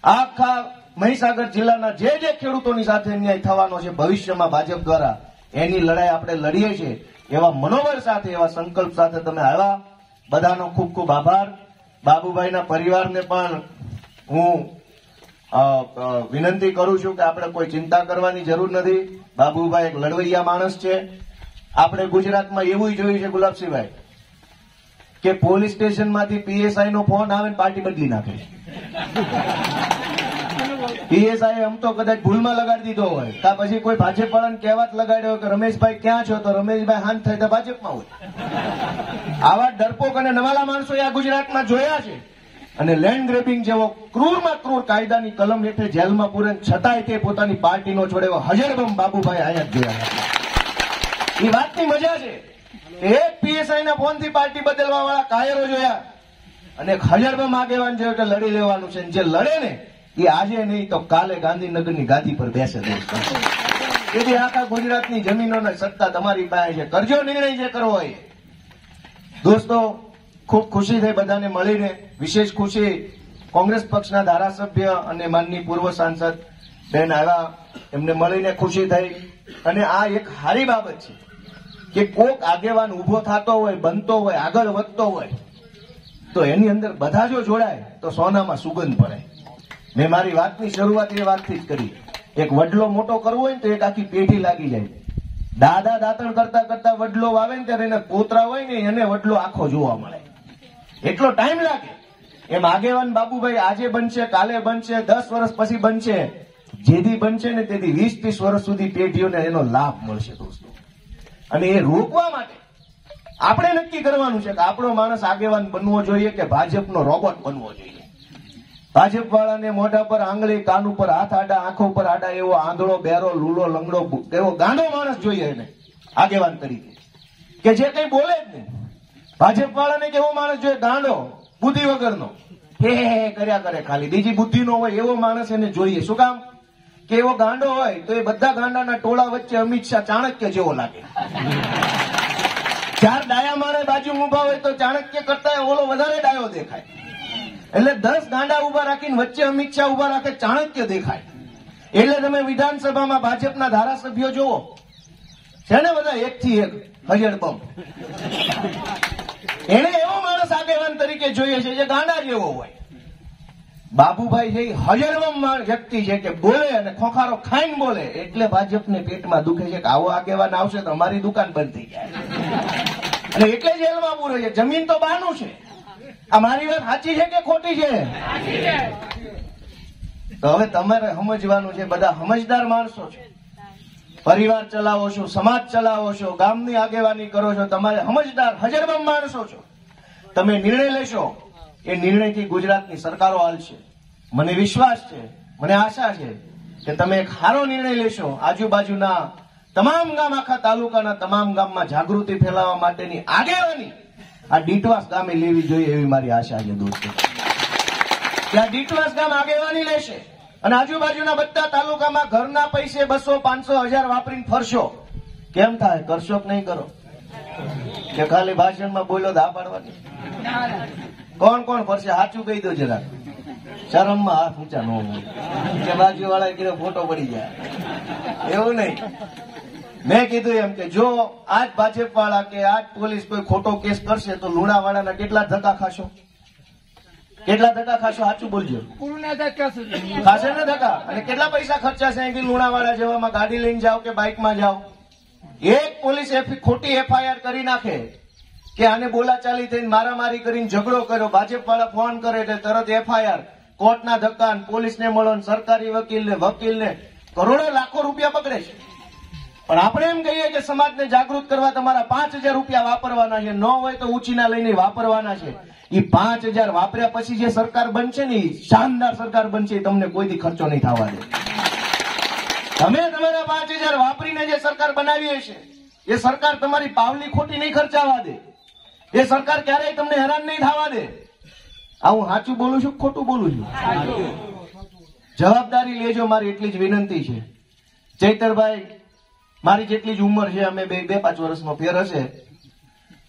આખા મહીસાગર જિલ્લાના જે ખેડૂતોની સાથે અન્યાય થવાનો છે ભવિષ્યમાં ભાજપ દ્વારા, એની લડાઈ આપણે લડીએ છીએ. એવા મનોબળ સાથે, એવા સંકલ્પ સાથે તમે આવ્યા. બધાનો ખૂબ ખૂબ આભાર. બાબુભાઈના પરિવારને પણ હું વિનંતી કરું છું કે આપણે કોઈ ચિંતા કરવાની જરૂર નથી. બાબુભાઈ એક લડવૈયા માણસ છે. આપણે ગુજરાતમાં એવું જોયું છે ગુલાબસિંહભાઈ, કે પોલીસ સ્ટેશનમાંથી પીએસઆઈ નો ફોન આવે ને પાર્ટી બદલી નાખે. પીએસઆઈ આમ તો કદાચ ભૂલમાં લગાડી દીધો હોય, કા પછી કોઈ ભાજપ વાળાને કહેવાત લગાડ્યો હોય કે રમેશભાઈ ક્યાં છો, તો રમેશભાઈ હાન થાય તો ભાજપમાં હોય. આવા ડરપોક અને નવાલા માણસો આ ગુજરાતમાં જોયા છે. અને લેન્ડ ગ્રેબિંગ જેવો ક્રૂરમાં ક્રૂર કાયદાની કલમ હેઠળ જેલમાં પૂરે, છતાંય તે પોતાની પાર્ટીનો છોડે એવો હજરબમ બાબુભાઈ અહીંયા જ જોયા. એ વાતની મજા છે. એક પીએસઆઈ ના ફોન થી પાર્ટી બદલવા વાળા કાયરો જોયા અને એક હજરબમ આગેવાન જોયો કે લડી લેવાનું છે. જે લડે ને એ આજે નહીં તો કાલે ગાંધીનગરની ગાદી પર બેસે. તેથી આખા ગુજરાતની જમીનોની સત્તા તમારી પાસે છે. કરજો નિર્ણય જે કરવો હોય. દોસ્તો, ખૂબ ખુશી થઈ બધાને મળીને. વિશેષ ખુશી કોંગ્રેસ પક્ષના ધારાસભ્ય અને માનની પૂર્વ સાંસદ બેન આવ્યા, એમને મળીને ખુશી થઈ. અને આ એક સારી બાબત છે કે કોક આગેવાન ઉભો થતો હોય, બનતો હોય, આગળ વધતો હોય, તો એની અંદર બધા જો જોડાય તો સોનામાં સુગંધ પડે. મેં મારી વાતની શરૂઆત એ વાતથી જ કરી. એક વડલો મોટો કરવો હોય ને તો એક આખી પેઢી લાગી જાય. દાદા દાંતણ કરતા કરતા વડલો વાવે ને ત્યારે એને પોતરા હોય ને એને વડલો આખો જોવા મળે, એટલો ટાઈમ લાગે. એમ આગેવાન બાબુભાઈ આજે બનશે, કાલે બનશે, 10 વર્ષ પછી બનશે. જેથી બનશે ને તેથી 20-30 વર્ષ સુધી પેઢીઓને એનો લાભ મળશે. દોસ્તો, અને એ રોકવા માટે આપણે નક્કી કરવાનું છે કે આપણો માણસ આગેવાન બનવો જોઈએ કે ભાજપનો રોબોટ બનવો જોઈએ. ભાજપ વાળાને મોઢા પર આંગળી, કાન ઉપર હાથ આડા, આંખો ઉપર આડા એવો આંધળો, બેરો, લૂલો, લંગડો એવો ગાંડો માણસ જોઈએ એને આગેવાન તરીકે, કે જે કઈ બોલે જ નહીં. ભાજપ વાળાને કેવો માણસ જોઈએ? ગાંડો, બુદ્ધિ વગરનો, હે કર્યા કરે, ખાલી બીજી બુદ્ધિ નો હોય એવો માણસ એને જોઈએ. શું કામ? કે એવો ગાંડો હોય તો એ બધા ગાંડાના ટોળા વચ્ચે અમિત શાહ ચાણક્ય જેવો લાગે. 4 ડાયા માણે બાજુ ઉભા હોય તો ચાણક્ય કરતા ઓલો વધારે ડાયો દેખાય. એટલે 10 ગાંડા ઉભા રાખીને વચ્ચે અમિત શાહ ઉભા રાખે, ચાણક્ય દેખાય. એટલે તમે વિધાનસભામાં ભાજપના ધારાસભ્યો જોવો છે ને, બધા 1 થી 1 હજડબમ. એને એવો માણસ આગેવાન તરીકે જોઈએ છે જે ગાંડા જેવો હોય. બાબુભાઈ છે હજડબમ વ્યક્તિ છે કે બોલે અને ખોખારો ખાઈને બોલે, એટલે ભાજપને પેટમાં દુખે છે કે આવો આગેવાન આવશે તો અમારી દુકાન બંધ થઈ જાય, અને એટલે જેલમાં પૂરે છે. જમીન તો બહારનું છે. આ મારી વાત સાચી છે કે ખોટી છે? તો હવે તમારે સમજવાનું છે, બધા સમજદાર માણસો છે, પરિવાર ચલાવો છો, સમાજ ચલાવો છો, ગામની આગેવાની કરો છો, તમારે સમજદાર હજરબમ માણસો છો. તમે નિર્ણય લેશો, એ નિર્ણયથી ગુજરાતની સરકારો હાલશે. મને વિશ્વાસ છે, મને આશા છે કે તમે એક સારો નિર્ણય લેશો. આજુબાજુના તમામ ગામ, આખા તાલુકાના તમામ ગામમાં જાગૃતિ ફેલાવવા માટેની આગેવાની આ ડીટવાસ ગામે લેવી જોઈએ એવી મારી આશા છે દોસ્તો. ત્યાં ડીટવાસ ગામ આગેવાની લેશે અને આજુબાજુના બધા તાલુકામાં ઘરના પૈસે 200, 500, 1000 વાપરીને ફરશો. કેમ થાય? કરશો કે નહીં કરો? કે ખાલી ભાષણમાં બોલો દા પાડવાની? કોણ કોણ ફરશે? સાચું કહી દો જરા. શરમમાં હાથ ઊંચા ન હોય કે બાજુ વાળા કીધો ફોટો પડી જાય, એવું નહીં. મેં કીધું એમ કે જો આજ ભાજપ વાળા કે આજ પોલીસ કોઈ ખોટો કેસ કરશે તો લુણાવાડાના કેટલા ધક્કા ખાશો? કેટલા ધક્કા ખાશો? સાચું બોલજો. ખાશે ને ધક્કા? અને કેટલા પૈસા ખર્ચાશે અહીંથી લુણાવાડા જવામાં? ગાડી લઈને જાઓ કે બાઇકમાં જાઓ? એક પોલીસ ખોટી FIR કરી નાખે કે આને બોલાચાલી થઈને મારામારી કરીને ઝઘડો કર્યો, ભાજપ વાળા ફોન કરે એટલે તરત FIR, કોર્ટના ધક્કા, પોલીસને મળો, સરકારી વકીલને કરોડો લાખો રૂપિયા પકડે છે. પણ આપણે એમ કહીએ કે સમાજને જાગૃત કરવા તમારા 5000 રૂપિયા વાપરવાના છે, ન હોય તો ઊંચીના લઈને વાપરવાના છે. એ 5000 વાપર્યા પછી જે સરકાર બનશે ને, શાનદાર સરકાર બનશે, તમને કોઈથી ખર્ચો નહીં થવા દે. તમે તમારા 5000 વાપરીને જે સરકાર બનાવી હશે એ સરકાર તમારી પાવલી ખોટી નહીં ખર્ચાવા દે. એ સરકાર ક્યારેય તમને હેરાન નહીં થવા દે. આ હું સાચું બોલું છું, ખોટું બોલું છું? જવાબદારી લેજો, મારી એટલી જ વિનંતી છે. ચૈતરભાઈ મારી જેટલી જ ઉંમર છે, અમે 2-5 વર્ષનો ફેર હશે.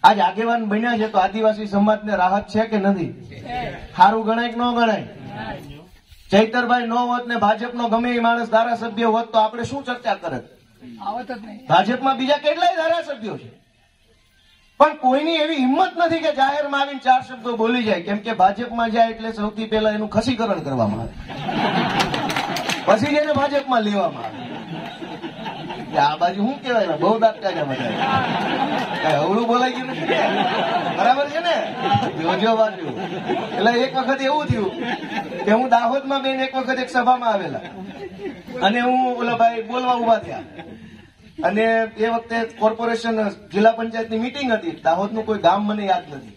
આજ આગેવાન બન્યા છે તો આદિવાસી સમાજને રાહત છે કે નથી? સારું ગણાય કે ન ગણાય? ચૈતરભાઈ ન હોત ને ભાજપનો ગમે એ માણસ ધારાસભ્ય હોત તો આપણે શું ચર્ચા કરત? ભાજપમાં બીજા કેટલાય ધારાસભ્યો છે, પણ કોઈની એવી હિંમત નથી કે જાહેરમાં આવીને 4 શબ્દો બોલી જાય. કેમ કે ભાજપમાં જાય એટલે સૌથી પહેલા એનું ખસીકરણ કરવામાં આવે, પછી જ એને ભાજપમાં લેવામાં આવે. આ બાજુ શું કેવાય? બહુ દાંત કાઢ્યા બધા. અવળું બોલાઈ ગયું નથી, બરાબર છે ને? જોજો બાજુ. એટલે એક વખત એવું થયું કે હું દાહોદમાં બેન એક વખત એક સભામાં આવેલા અને હું ઓલા ભાઈ બોલવા ઉભા થયા અને એ વખતે કોર્પોરેશન જિલ્લા પંચાયતની મીટિંગ હતી. દાહોદનું કોઈ ગામ મને યાદ નથી.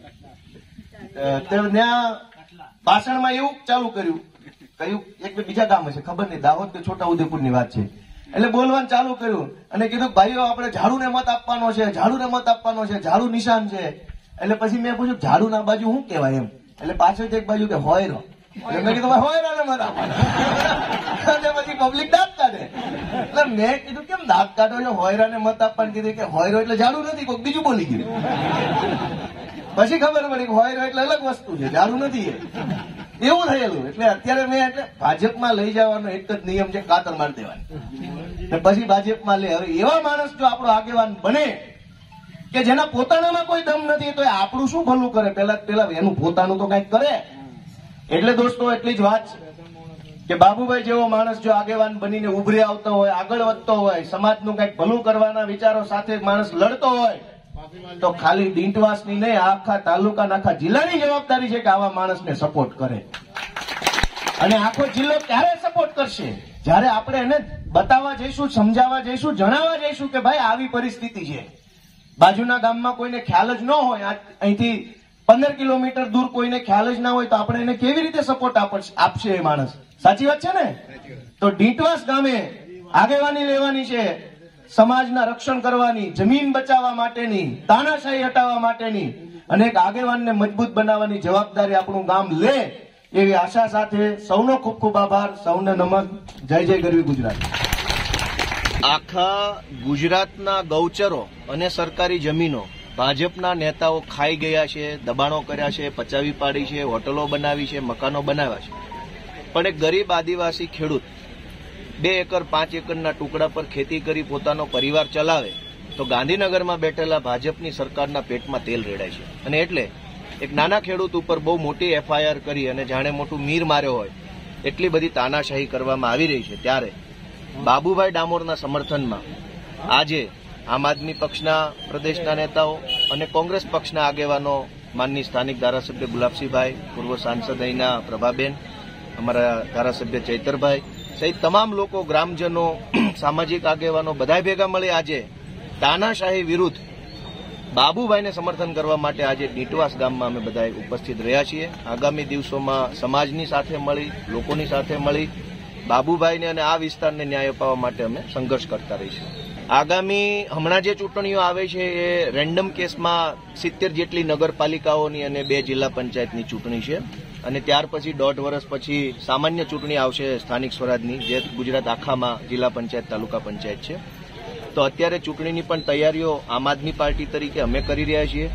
ત્યાં ભાષણમાં એવું ચાલુ કર્યું, કયું એક બીજા ગામ હશે ખબર નહીં, દાહોદ કે છોટા ઉદેપુરની વાત છે. એટલે બોલવાનું ચાલુ કર્યું અને કીધું ભાઈઓ આપણે ઝાડુને મત આપવાનો છે, ઝાડુને મત આપવાનો છે, ઝાડુ નિશાન છે. એટલે પછી મેં પૂછ્યું ઝાડુ ના બાજુ શું કહેવાય એમ? એટલે પાછળ એક બાજુ કે હોયરો. એટલે મેં કીધું હોયરાને મત આપવાનો. પછી પબ્લિક દાંત કાઢે. એટલે મેં કીધું કેમ દાંત કાઢો છો? હોયરાને મત આપવાનું કીધું કે હોયરો એટલે ઝાડુ નથી, કોઈક બીજું બોલી ગયું. પછી ખબર પડી કે હોયરો એટલે અલગ વસ્તુ છે, ઝાડુ નથી એવું થયેલું. એટલે અત્યારે મેં એટલે ભાજપમાં લઈ જવાનો એક જ નિયમ છે, કાતર મારી દેવાની. પછી ભાજપમાં લે. હવે એવા માણસ જો આપણો આગેવાન બને કે જેના પોતાનામાં કોઈ દમ નથી તો આપણું શું ભલું કરે? પેલા એનું પોતાનું તો કઈક કરે. એટલે દોસ્તો એટલી જ વાત કે બાબુભાઈ જેવો માણસ જો આગેવાન બનીને ઉભરી આવતો હોય, આગળ વધતો હોય, સમાજનું કઈક ભલું કરવાના વિચારો સાથે માણસ લડતો હોય તો ખાલી ડીંટવાસની નહીં, આખા તાલુકાના, આખા જિલ્લાની જવાબદારી છે કે આવા માણસને સપોર્ટ કરે. અને આખો જિલ્લો ક્યારે સપોર્ટ કરશે? જયારે આપણે એને બતાવવા જઈશું, સમજાવવા જઈશું, જણાવવા જઈશું કે ભાઈ આવી પરિસ્થિતિ છે. બાજુના ગામમાં કોઈને ખ્યાલ જ ન હોય, અહીંથી 15 કિલોમીટર દૂર કોઈને ખ્યાલ જ ના હોય તો આપણે એને કેવી રીતે સપોર્ટ આપશે એ માણસ? સાચી વાત છે ને? તો ડીંટવાસ ગામે આગેવાની લેવાની છે, સમાજના રક્ષણ કરવાની, જમીન બચાવવા માટેની, તાનાશાહી હટાવવા માટેની. અને એક આગેવાનને મજબૂત બનાવવાની જવાબદારી આપણું ગામ લે એવી આશા સાથે સૌનો ખૂબ ખૂબ આભાર, સૌને નમન. જય જય ગરવી ગુજરાત. આખા ગુજરાતના ગૌચરો અને સરકારી જમીનો ભાજપના નેતાઓ ખાઈ ગયા છે, દબાણો કર્યા છે, પચાવી પાડી છે, હોટલો બનાવી છે, મકાનો બનાવ્યા છે. પણ એક ગરીબ આદિવાસી ખેડૂત 2 એકર 5 એકરના ટુકડા પર ખેતી કરી પોતાનો પરિવાર ચલાવે તો ગાંધીનગરમાં બેઠેલા ભાજપની સરકારના પેટમાં તેલ રેડાય છે. અને એટલે એક નાના ખેડૂત ઉપર બહુ મોટી FIR કરી અને જાણે મોટું મીર માર્યો હોય એટલી બધી તાનાશાહી કરવામાં આવી રહી છે. ત્યારે બાબુભાઈ ડામોરના સમર્થનમાં આજે આમ આદમી પક્ષના પ્રદેશના નેતાઓ અને કોંગ્રેસ પક્ષના આગેવાનો, માનની સ્થાનિક ધારાસભ્ય ગુલાબસિંહભાઈ, પૂર્વ સાંસદ અહીંના પ્રભાબેન, અમારા ધારાસભ્ય ચૈતરભાઈ સહિત તમામ લોકો, ગ્રામજનો, સામાજિક આગેવાનો બધા ભેગા મળી આજે તાનાશાહી વિરુદ્ધ બાબુભાઈને સમર્થન કરવા માટે આજે ડીટવાસ ગામમાં અમે બધા ઉપસ્થિત રહ્યા છીએ. આગામી દિવસોમાં સમાજની સાથે મળી, લોકોની સાથે મળી બાબુભાઈને અને આ વિસ્તારને ન્યાય અપાવવા માટે અમે સંઘર્ષ કરતા રહીશું. આગામી હમણાં જે ચૂંટણીઓ આવે છે એ રેન્ડમ કેસમાં 70 જેટલી નગરપાલિકાઓની અને 2 જિલ્લા પંચાયતની ચૂંટણી છે. અને ત્યાર પછી 1.5 વર્ષ પછી સામાન્ય ચૂંટણી આવશે સ્થાનિક સ્વરાજની, જે ગુજરાત આખામાં જિલ્લા પંચાયત, તાલુકા પંચાયત છે. તો અત્યારે ચૂંટણીની પણ તૈયારીઓ આમ આદમી પાર્ટી તરીકે અમે કરી રહ્યા છીએ.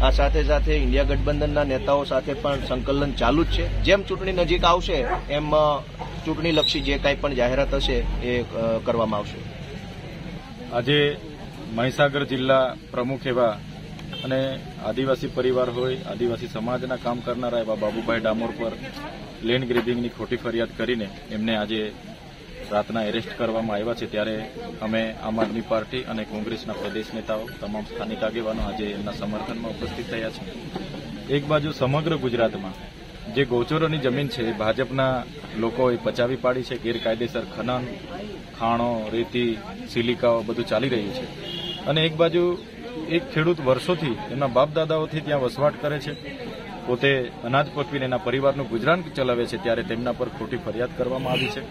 આ સાથે સાથે ઇન્ડિયા ગઠબંધનના નેતાઓ સાથે પણ સંકલન ચાલુ જ છે. જેમ ચૂંટણી નજીક આવશે એમ ચૂંટણીલક્ષી જે કાંઈ પણ જાહેરાત હશે એ કરવામાં આવશે. આજે મહીસાગર જિલ્લા પ્રમુખ એવા અને આદિવાસી પરિવાર હોય, આદિવાસી સમાજના કામ કરનારા એવા બાબુભાઈ ડામોર પર લેન્ડ ગ્રેબિંગની ખોટી ફરિયાદ કરીને એમને આજે રાતના એરેસ્ટ કરવામાં આવ્યા છે. ત્યારે અમે આમ આદમી પાર્ટી અને કોંગ્રેસના પ્રદેશ નેતાઓ, તમામ સ્થાનિક આગેવાનો આજે એમના સમર્થનમાં ઉપસ્થિત થયા છે. એક બાજુ સમગ્ર ગુજરાતમાં જે ગૌચરોની જમીન છે એ ભાજપના લોકોએ પચાવી પાડી છે, ગેરકાયદેસર ખનન, ખાણો, રેતી, સિલિકાઓ બધું ચાલી રહ્યું છે. અને એક બાજુ એક ખેડૂત વર્ષોથી એમના બાપ દાદાઓથી ત્યાં વસવાટ કરે છે, પોતે અનાજ પકવીને એના પરિવારનું ગુજરાન ચલાવે છે, ત્યારે તેમના પર ખોટી ફરિયાદ કરવામાં આવી છે.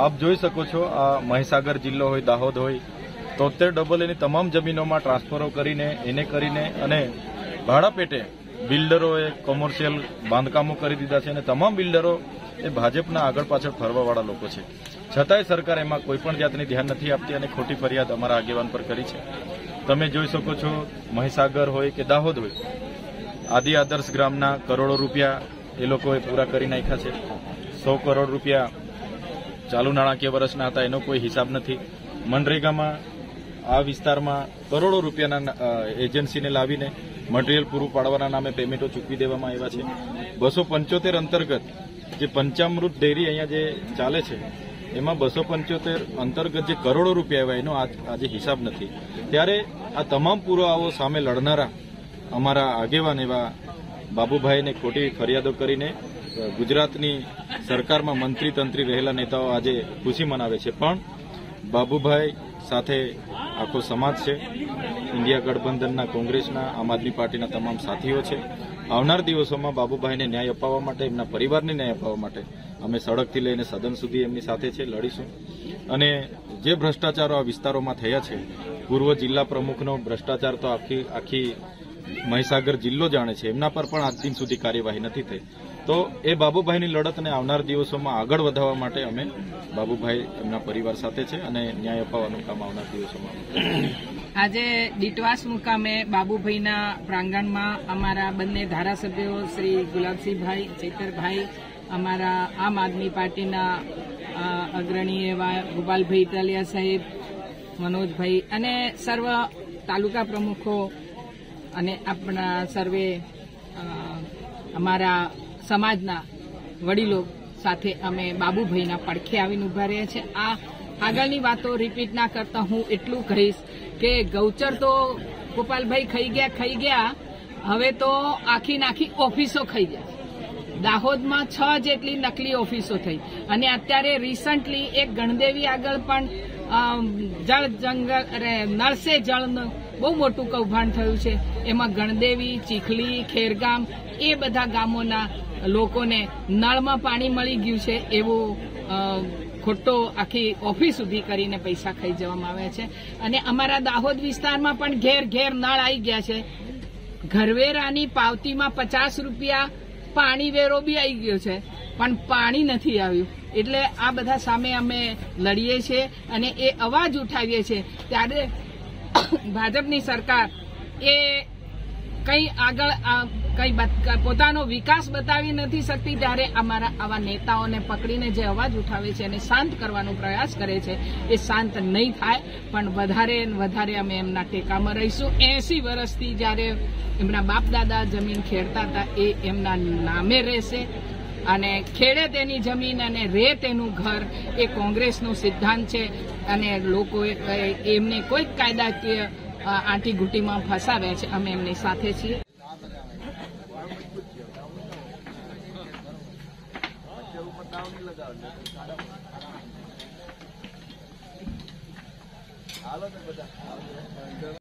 આપ જોઈ શકો છો, આ મહીસાગર જિલ્લો હોય, દાહોદ હોય, 73 એની તમામ જમીનોમાં ટ્રાન્સફરો કરીને અને ભાડા પેટે બિલ્ડરોએ કોમર્શિયલ બાંધકામો કરી દીધા છે. અને તમામ બિલ્ડરો એ ભાજપના આગળ પાછળ ફરવાવાળા લોકો છે. છતાંય સરકાર એમાં કોઈપણ જાતની ધ્યાન નથી આપતી અને ખોટી ફરિયાદ અમારા આગેવાન પર કરી છે. તમે જોઈ શકો છો, મહીસાગર હોય કે દાહોદ હોય, આદિ આદર્શ ગ્રામના કરોડો રૂપિયા એ લોકોએ પૂરા કરી નાખ્યા છે. 100 કરોડ રૂપિયા ચાલુ નાણાકીય વર્ષના હતા, એનો કોઈ હિસાબ નથી. મનરેગામાં આ વિસ્તારમાં કરોડો રૂપિયાના એજન્સીને લાવીને મટીરીયલ પૂરું પાડવાના નામે પેમેન્ટો ચૂકવી દેવામાં આવ્યા છે. 275 અંતર્ગત જે પંચામૃત ડેરી અહીંયા જે ચાલે છે એમાં 275 અંતર્ગત જે કરોડો રૂપિયા આવ્યા એનો આજે હિસાબ નથી. ત્યારે આ તમામ પુરાવાઓ સામે લડનારા અમારા આગેવાન એવા બાબુભાઈને ખોટી ફરિયાદો કરીને ગુજરાતની સરકારમાં મંત્રી તંત્રી રહેલા નેતાઓ આજે ખુશી મનાવે છે. પણ બાબુભાઈ સાથે આખો સમાજ છે, ઇન્ડિયા ગઠબંધનના, કોંગ્રેસના, આમ આદમી પાર્ટીના તમામ સાથીઓ છે. આવનાર દિવસોમાં બાબુભાઈને ન્યાય અપાવવા માટે, એમના પરિવારને ન્યાય અપાવવા માટે અમે સડકથી લઈને સદન સુધી એમની સાથે છે, લડીશું. અને જે ભ્રષ્ટાચારો આ વિસ્તારોમાં થયા છે, પૂર્વ જિલ્લા પ્રમુખનો ભ્રષ્ટાચાર તો આખી મહીસાગર જિલ્લો જાણે છે, એમના પર પણ આજ દિન સુધી કાર્યવાહી નથી થઈ. તો એ બાબુભાઈની લડતને આવનાર દિવસોમાં આગળ વધારવા માટે અમે બાબુભાઈ એમના પરિવાર સાથે છે અને ન્યાય અપાવવાનું કામ આવનાર દિવસોમાં. આજે ડીટવાસ મુકામે બાબુભાઈના પ્રાંગણમાં અમારા બંને ધારાસભ્યો શ્રી ગુલાબસિંહભાઈ, ચૈતરભાઈ, અમારા આમ આદમી પાર્ટીના અગ્રણી એવા ગોપાલભાઈ ઇટાલિયા સાહેબ, મનોજભાઈ અને સર્વ તાલુકા પ્રમુખો અને આપણા સર્વે અમારા સમાજના વડીલો સાથે અમે બાબુભાઈના પડખે આવીને ઉભા રહ્યા છે. આ આગળની વાતો રિપીટ ના કરતા હું એટલું કહીશ કે ગૌચર તો ગોપાલભાઈ ખાઈ ગયા, હવે તો આખી ઓફિસો ખાઈ ગયા. દાહોદમાં 6 જેટલી નકલી ઓફિસો થઈ અને અત્યારે રિસન્ટલી એક ગણદેવી આગળ પણ જળ જંગલ નળ સે જળનું બહુ મોટું કૌભાંડ થયું છે. એમાં ગણદેવી, ચીખલી, ખેરગામ એ બધા ગામોના લોકોને નળમાં પાણી મળી ગયું છે એવું ખોટો આખી ઓફિસ ઊભી કરીને પૈસા ખાઈ જવામાં આવે છે. અને અમારા દાહોદ વિસ્તારમાં પણ ઘેર નળ આવી ગયા છે. ઘરવેરાની પાવતીમાં 50 રૂપિયા પાણી વેરો બી આવી ગયો છે, પણ પાણી નથી આવ્યું. એટલે આ બધા સામે અમે લડીએ છીએ અને એ અવાજ ઉઠાવીએ છીએ. ત્યારે ભાજપની સરકાર એ કઈ આગળ કઈ પોતાનો વિકાસ બતાવી નથી શકતી. ત્યારે અમારા આવા નેતાઓને પકડીને જે અવાજ ઉઠાવે છે અને શાંત કરવાનો પ્રયાસ કરે છે એ શાંત નહીં થાય, પણ વધારે વધારે અમે એમના ટેકામાં રહીશું. 80 વર્ષથી જ્યારે એમના બાપ દાદા જમીન ખેડતા હતા એ એમના નામે રહેશે, અને ખેડે તેની જમીન અને રે તેનું ઘર એ કોંગ્રેસનો સિદ્ધાંત છે. અને લોકો એમને કોઈ કાયદાકીય આંટીઘૂંટીમાં ફસાવ્યા છે, અમે એમની સાથે છીએ.